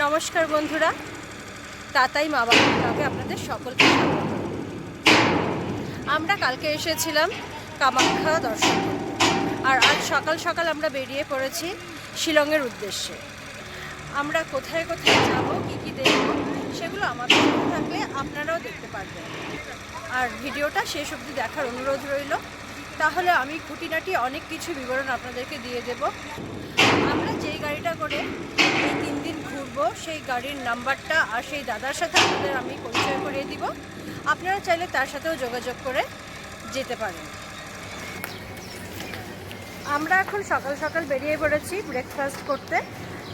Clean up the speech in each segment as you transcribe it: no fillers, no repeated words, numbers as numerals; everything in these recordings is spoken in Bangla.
নমস্কার বন্ধুরা, তাতাই মা বাবার ব্লগে আপনাদের সকলকে স্বাগত। আমরা কালকে এসেছিলাম কামাখ্যা দর্শন করতে, আর আজ সকাল সকাল আমরা বেরিয়ে পড়েছি শিলংয়ের উদ্দেশ্যে। আমরা কোথায় কোথায় যাব, কী কী দেখব, সেগুলো আমাদের সাথে থাকলে আপনারাও দেখতে পারবেন। আর ভিডিওটা শেষ অবধি দেখার অনুরোধ রইল, তাহলে আমি খুঁটিনাটি অনেক কিছু বিবরণ আপনাদেরকে দিয়ে দেব। আমরা যেই গাড়িটা করে এই 3 দিন ঘুরবো, সেই গাড়ির নাম্বারটা আর সেই দাদার সাথে আপনাদের আমি পরিচয় করিয়ে দিব। আপনারা চাইলে তার সাথেও যোগাযোগ করে যেতে পারেন। আমরা এখন সকাল সকাল বেরিয়ে পড়েছি ব্রেকফাস্ট করতে।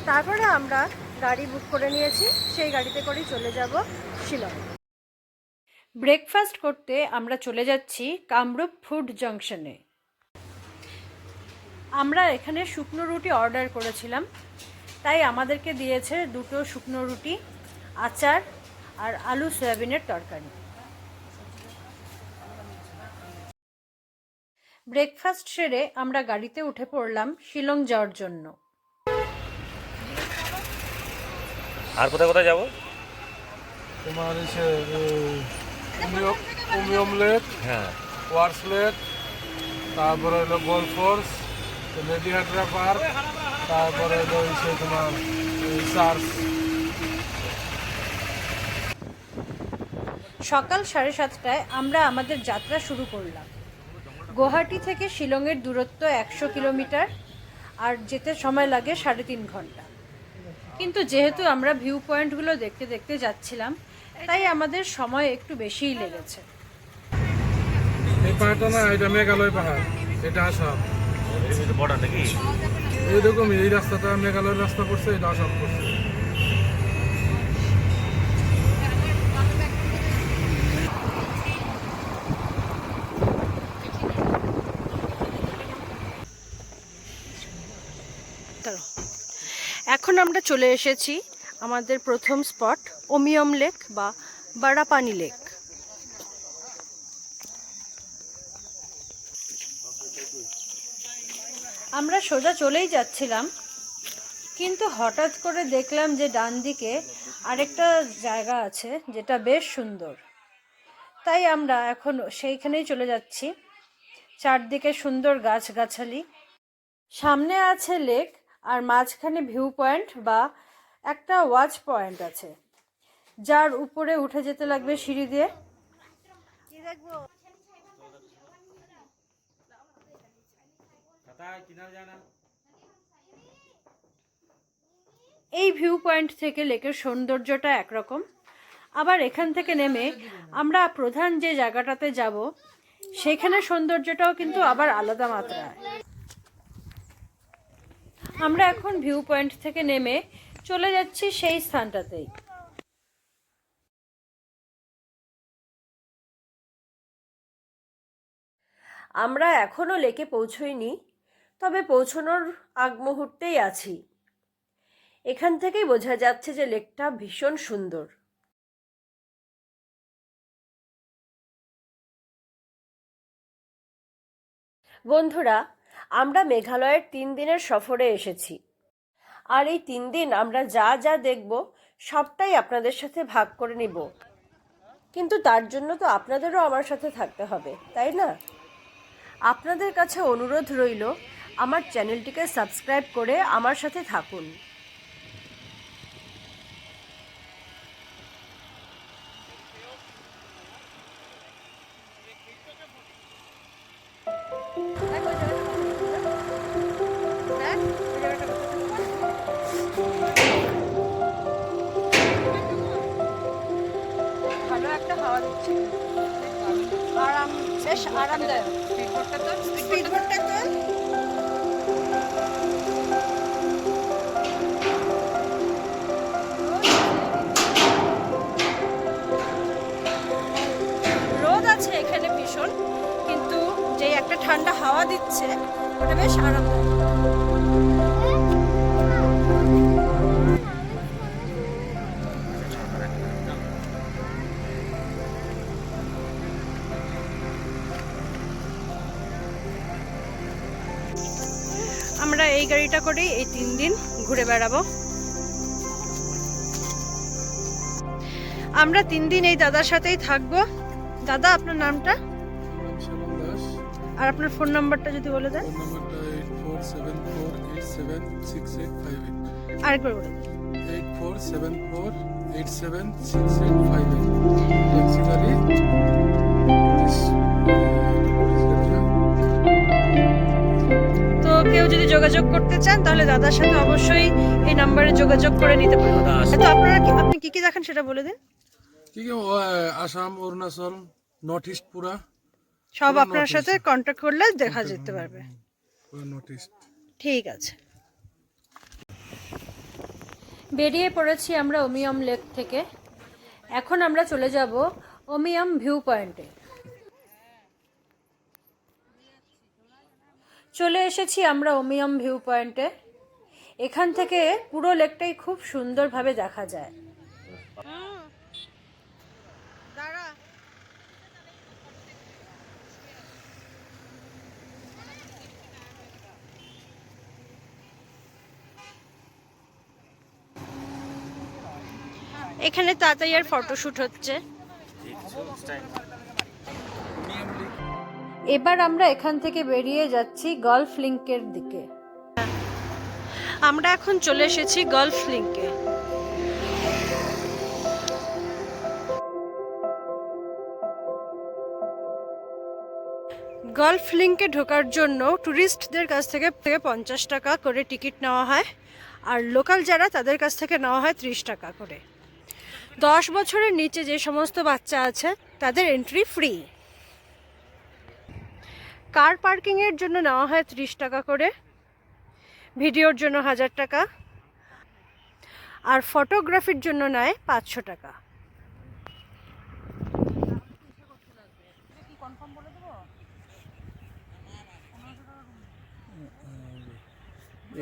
তারপরে আমরা গাড়ি বুক করে নিয়েছি, সেই গাড়িতে করেই চলে যাব শিলং। ব্রেকফাস্ট করতে আমরা চলে যাচ্ছি কামরূপ ফুড জংশনে। আমরা এখানে শুকনো রুটি অর্ডার করেছিলাম, তাই আমাদেরকে দিয়েছে 2টো শুকনো রুটি, আচার আর আলু সয়াবিনের তরকারি। ব্রেকফাস্ট সেরে আমরা গাড়িতে উঠে পড়লাম শিলং যাওয়ার জন্য। আর কোথায় কোথায় যাব? তোমার এসে উমিয়ম লেক, হ্যাঁ, ওয়ার্স লেক, তারপরে হলো গোল্ড ফোর্স, লেডিহাটরা পার্ক, তারপরে হলো এসে তোমার চার্চ। সকাল 7:30টায় আমরা আমাদের যাত্রা শুরু করলাম। গুয়াহাটি থেকে শিলংয়ের দূরত্ব 100 কিলোমিটার, আর যেতে সময় লাগে 3.5 ঘন্টা। কিন্তু যেহেতু আমরা ভিউ পয়েন্টগুলো দেখতে দেখতে যাচ্ছিলাম, তাই আমাদের সময় একটু বেশিই লেগেছে। এই পাহাড়টা না, এটা মেঘালয় পাহাড়, এটা আসাম। বর্ডার নাকি? এইরকম এই রাস্তাটা মেঘালয়ের রাস্তা পড়ছে, এটা আসাম পড়ছে। এখন আমরা চলে এসেছি আমাদের প্রথম স্পট উমিয়ম লেক বা বারাপানি লেক। আমরা সোজা চলেই যাচ্ছিলাম, কিন্তু হঠাৎ করে দেখলাম যে ডান দিকে আরেকটা জায়গা আছে যেটা বেশ সুন্দর, তাই আমরা এখন সেইখানেই চলে যাচ্ছি। চারদিকে সুন্দর গাছগাছালি, সামনে আছে লেক, আর মাঝখানে ভিউ পয়েন্ট বা একটা ওয়াচ পয়েন্ট আছে, যার উপরে উঠে যেতে লাগবে সিঁড়ি দিয়ে। এই ভিউ পয়েন্ট থেকে লেকের সৌন্দর্যটা একরকম, আবার এখান থেকে নেমে আমরা প্রধান যে জায়গাটাতে যাব, সেখানে সৌন্দর্যটাও কিন্তু আবার আলাদা মাত্রায়। আমরা এখন ভিউ পয়েন্ট থেকে নেমে চলে যাচ্ছি সেই স্থানটাতেই। আমরা এখনো লেকে পৌঁছইনি, তবে পৌঁছানোর আগ মুহূর্তেই আছি। এখান থেকেই বোঝা যাচ্ছে যে লেকটা ভীষণ সুন্দর। বন্ধুরা, আমরা মেঘালয়ের 3 দিনের সফরে এসেছি, আর এই 3 দিন আমরা যা যা দেখব সবটাই আপনাদের সাথে ভাগ করে নিব। কিন্তু তার জন্য তো আপনাদেরও আমার সাথে থাকতে হবে, তাই না? আপনাদের কাছে অনুরোধ রইল, আমার চ্যানেলটিকে সাবস্ক্রাইব করে আমার সাথে থাকুন। ভালো একটা হাওয়া দিচ্ছে, বেশ আরামদায়ক। স্পিডবোটটা তো রোদ আছে এখানে ভীষণ, কিন্তু যে একটা ঠান্ডা হাওয়া দিচ্ছে, ওটা বেশ আরামদায়ক। আমরা এই গাড়িটা করেই এই 3 দিন ঘুরে বেড়াবো। আমরা 3 দিন এই দাদার সাথেই থাকবো। দাদা, আপনার নামটা শ্যামল দাস। আর আপনার ফোন নাম্বারটা যদি বলে দেন। ফোন নাম্বারটা 8474876858। আরেকবার বলে দিন। 8474876858। ট্যাক্সি গাড়ি। তো কেউ যদি যোগাযোগ করতে চান তাহলে দাদার সাথে অবশ্যই এই নাম্বারে যোগাযোগ করে নিতে পারেন। তো আপনি কি কি দেখেন সেটা বলে দিন। কি কি আসাম, অরুণাচল, নর্থ ইস্ট পুরা সব আপনার সাথে কন্ট্যাক্ট করলে দেখা যেতে পারবে। পুরা নর্থ ইস্ট। ঠিক আছে। বেরিয়ে পড়েছি আমরা ওমিয়াম লেক থেকে। এখন আমরা চলে যাব ওমিয়াম ভিউ পয়েন্টে। চলে এসেছি আমরা ওমিয়াম ভিউ পয়েন্টে। এখান থেকে পুরো লেকটাই খুব সুন্দরভাবে দেখা যায়। এখানে তাতাইয়ার ফটোশুট হচ্ছে। এবার আমরা এখান থেকে বেরিয়ে যাচ্ছি গলফ লিংকের দিকে। আমরা এখন চলে এসেছি গলফ লিংকে। গলফ লিংকে ঢোকার জন্য ট্যুরিস্টদের কাছ থেকে 50 টাকা করে টিকিট নেওয়া হয়, আর লোকাল যারা তাদের কাছ থেকে নেওয়া হয় 30 টাকা করে। 10 বছরের নিচে যে সমস্ত বাচ্চা আছে তাদের এন্ট্রি ফ্রি। কার পার্কিংয়ের জন্য নেওয়া হয় 30 টাকা করে, ভিডিওর জন্য 1000 টাকা, আর ফটোগ্রাফির জন্য নেয় 500 টাকা।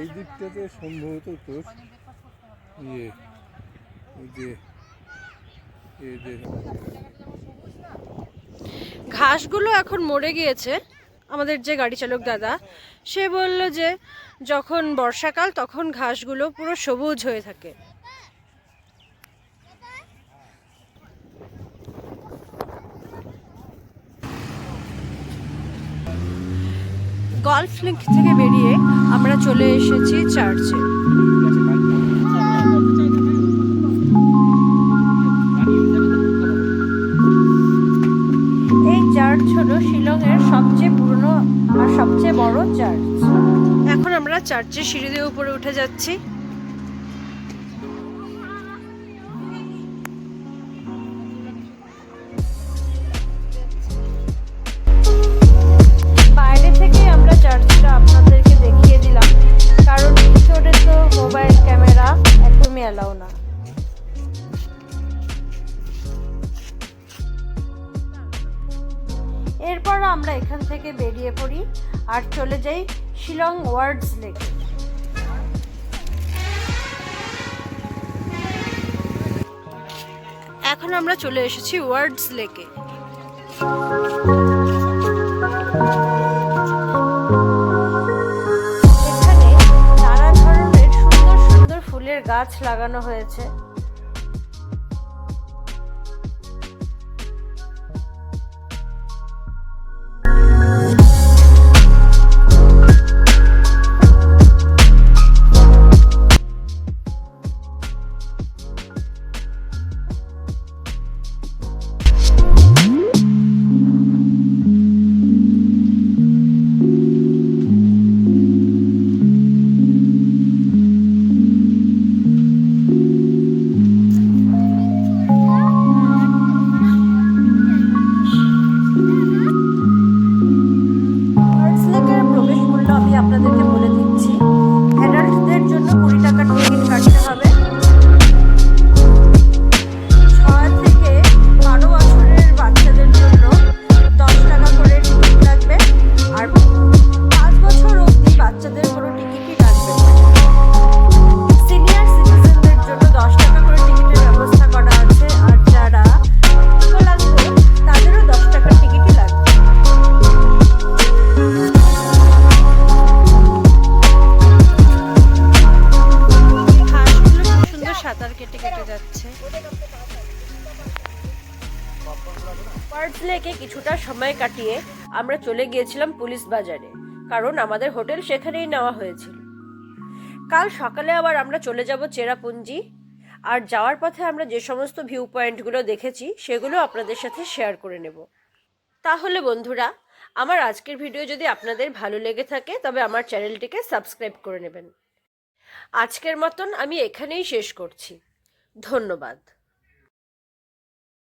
এই দিকটাতে সম্ভবত তোর ঘাসগুলো এখন মরে গিয়েছে। আমাদের যে গাড়ি চালক দাদা, সে বলল যে যখন বর্ষাকাল তখন ঘাসগুলো পুরো সবুজ হয়ে থাকে। গলফ লিংক থেকে বেরিয়ে আমরা চলে এসেছি চার্চে। এই চার্চ হলো শিলংয়ের সবচেয়ে পুরনো আর সবচেয়ে বড় চার্চ। এখন আমরা চার্চের সিঁড়ি দিয়ে উপরে উঠে যাচ্ছি। বাইরে থেকে আমরা চার্চটা আপনাদেরকে দেখিয়ে দিলাম, কারণ ভিতরে তো মোবাইল ক্যামেরা একদমই অ্যালাউ না। এরপর আমরা এখান থেকে বেরিয়ে পড়ি আর চলে যাই শিলং ওয়ার্ডস লেকে। এখন আমরা চলে এসেছি ওয়ার্ডস লেকে। এখানে নানা ধরনের সুন্দর সুন্দর ফুলের গাছ লাগানো হয়েছে। আপনাদেরকে বলে দিচ্ছি, অ্যাডাল্টদের জন্য 20 টাকার টিকিট কাটতে হবে। 6 থেকে 12 বছরের বাচ্চাদের জন্য 10 টাকা করে টিকিট লাগবে, আর 5 বছর অবধি বাচ্চাদের কোনো টিকিটই লাগবে না। সিনিয়র সিটিজেনদের জন্য 10 টাকা করে টিকিটের ব্যবস্থা করা আছে, আর যারা বিকলাঙ্গ তাদেরও 10 টাকার টিকিটই লাগবে। সাঁতার কেটে কেটে যাচ্ছে। পার্ডস লেকে কিছুটা সময় কাটিয়ে আমরা চলে গিয়েছিলাম পুলিশ বাজারে, কারণ আমাদের হোটেল সেখানেই নেওয়া হয়েছিল। কাল সকালে আবার আমরা চলে যাব চেরাপুঞ্জি, আর যাওয়ার পথে আমরা যে সমস্ত ভিউ পয়েন্টগুলো দেখেছি সেগুলো আপনাদের সাথে শেয়ার করে নেব। তাহলে বন্ধুরা, আমার আজকের ভিডিও যদি আপনাদের ভালো লেগে থাকে তবে আমার চ্যানেলটিকে সাবস্ক্রাইব করে নেবেন। আজকের মতন আমি এখানেই শেষ করছি। ধন্যবাদ।